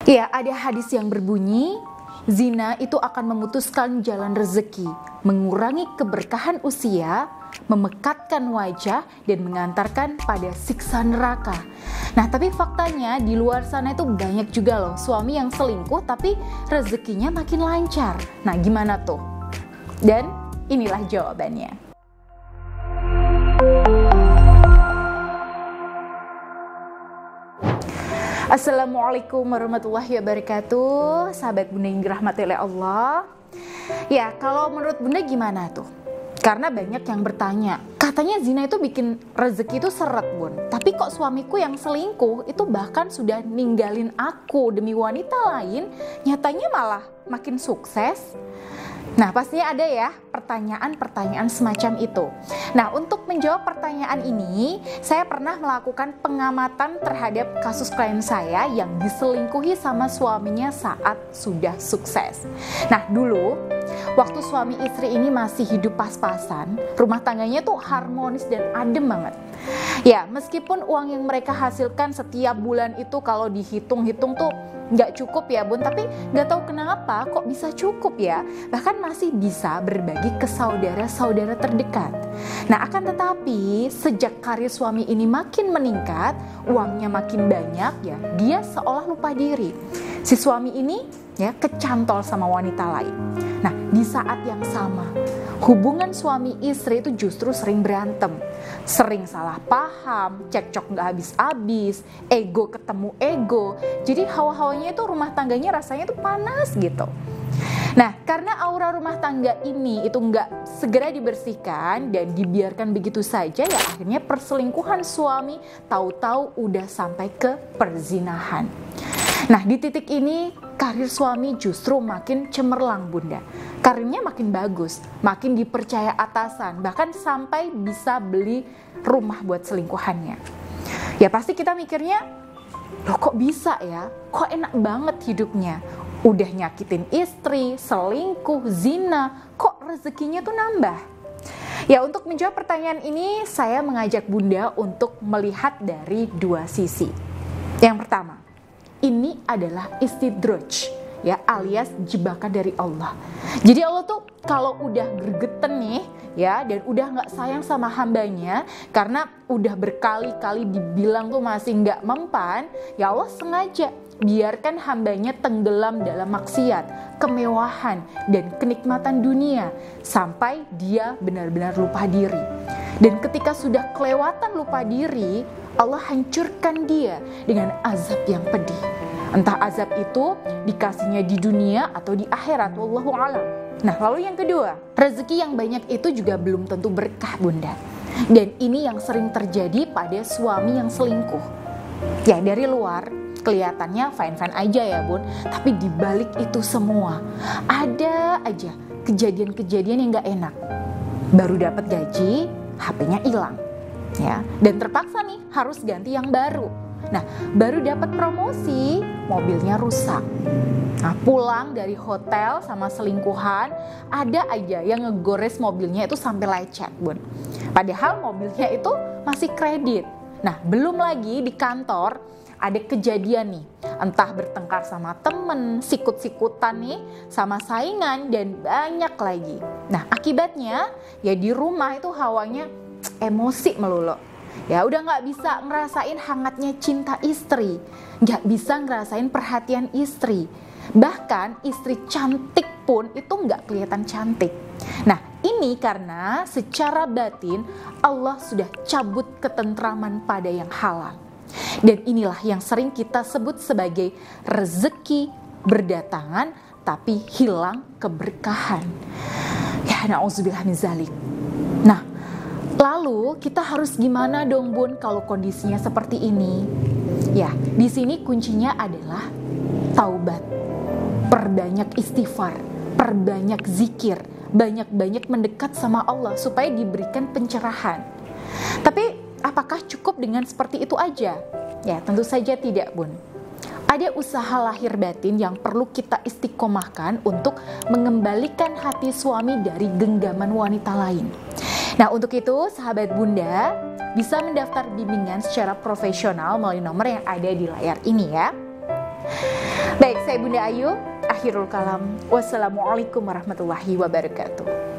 Ya, ada hadis yang berbunyi, zina itu akan memutuskan jalan rezeki, mengurangi keberkahan usia, memekatkan wajah, dan mengantarkan pada siksa neraka. Nah, tapi faktanya di luar sana itu banyak juga loh suami yang selingkuh tapi rezekinya makin lancar. Nah, gimana tuh? Dan inilah jawabannya. Assalamualaikum warahmatullahi wabarakatuh. Sahabat Bunda yang dirahmati oleh Allah. Ya, kalau menurut Bunda gimana tuh? Karena banyak yang bertanya, katanya zina itu bikin rezeki itu seret, Bun. Tapi kok suamiku yang selingkuh itu bahkan sudah ninggalin aku demi wanita lain, nyatanya malah makin sukses? Nah, pastinya ada ya pertanyaan-pertanyaan semacam itu. Nah, untuk menjawab pertanyaan ini, saya pernah melakukan pengamatan terhadap kasus klien saya yang diselingkuhi sama suaminya saat sudah sukses. Nah, dulu waktu suami istri ini masih hidup pas-pasan, rumah tangganya tuh harmonis dan adem banget. Ya, meskipun uang yang mereka hasilkan setiap bulan itu kalau dihitung-hitung tuh nggak cukup ya Bun, tapi nggak tahu kenapa kok bisa cukup ya, bahkan masih bisa berbagi ke saudara-saudara terdekat. Nah, akan tetapi sejak karir suami ini makin meningkat, uangnya makin banyak ya, dia seolah lupa diri. Si suami ini ya kecantol sama wanita lain. Nah, di saat yang sama hubungan suami istri itu justru sering berantem, sering salah paham, cekcok gak habis-habis, ego ketemu ego. Jadi hawa-hawanya itu rumah tangganya rasanya tuh panas gitu. Nah, karena aura rumah tangga ini itu gak segera dibersihkan dan dibiarkan begitu saja, ya akhirnya perselingkuhan suami tahu-tahu udah sampai ke perzinahan. Nah, di titik ini karir suami justru makin cemerlang Bunda. Karirnya makin bagus, makin dipercaya atasan, bahkan sampai bisa beli rumah buat selingkuhannya. Ya pasti kita mikirnya, loh kok bisa ya? Kok enak banget hidupnya? Udah nyakitin istri, selingkuh, zina, kok rezekinya tuh nambah? Ya, untuk menjawab pertanyaan ini, saya mengajak Bunda untuk melihat dari dua sisi. Yang pertama, ini adalah istidraj, ya, alias jebakan dari Allah. Jadi Allah tuh kalau udah gergeten nih ya, dan udah gak sayang sama hambanya karena udah berkali-kali dibilang tuh masih gak mempan, ya Allah sengaja biarkan hambanya tenggelam dalam maksiat, kemewahan, dan kenikmatan dunia sampai dia benar-benar lupa diri. Dan ketika sudah kelewatan lupa diri, Allah hancurkan dia dengan azab yang pedih. Entah azab itu dikasihnya di dunia atau di akhirat, wallahu a'lam. Nah, lalu yang kedua, rezeki yang banyak itu juga belum tentu berkah Bunda. Dan ini yang sering terjadi pada suami yang selingkuh. Ya, dari luar kelihatannya fine-fine aja ya Bun, tapi di balik itu semua ada aja kejadian-kejadian yang gak enak. Baru dapat gaji, HP-nya hilang. Ya, dan terpaksa nih harus ganti yang baru. Nah, baru dapat promosi, mobilnya rusak. Nah, pulang dari hotel sama selingkuhan, ada aja yang ngegores mobilnya itu sampai lecet, Bun. Padahal mobilnya itu masih kredit. Nah, belum lagi di kantor ada kejadian nih, entah bertengkar sama temen, sikut-sikutan nih, sama saingan, dan banyak lagi. Nah, akibatnya ya di rumah itu hawanya emosi melulu. Ya udah gak bisa ngerasain hangatnya cinta istri, gak bisa ngerasain perhatian istri. Bahkan istri cantik pun itu gak kelihatan cantik. Nah, ini karena secara batin Allah sudah cabut ketentraman pada yang halal. Dan inilah yang sering kita sebut sebagai rezeki berdatangan tapi hilang keberkahan. Ya, na'udzubillah min zalik. Nah, lalu kita harus gimana dong Bun kalau kondisinya seperti ini? Ya, di sini kuncinya adalah taubat. Perbanyak istighfar, perbanyak zikir, banyak-banyak mendekat sama Allah supaya diberikan pencerahan. Tapi apakah cukup dengan seperti itu aja? Ya, tentu saja tidak Bun. Ada usaha lahir batin yang perlu kita istiqomahkan untuk mengembalikan hati suami dari genggaman wanita lain. Nah, untuk itu sahabat Bunda bisa mendaftar bimbingan secara profesional melalui nomor yang ada di layar ini ya. Baik, saya Bunda Ayu, akhirul kalam. Wassalamualaikum warahmatullahi wabarakatuh.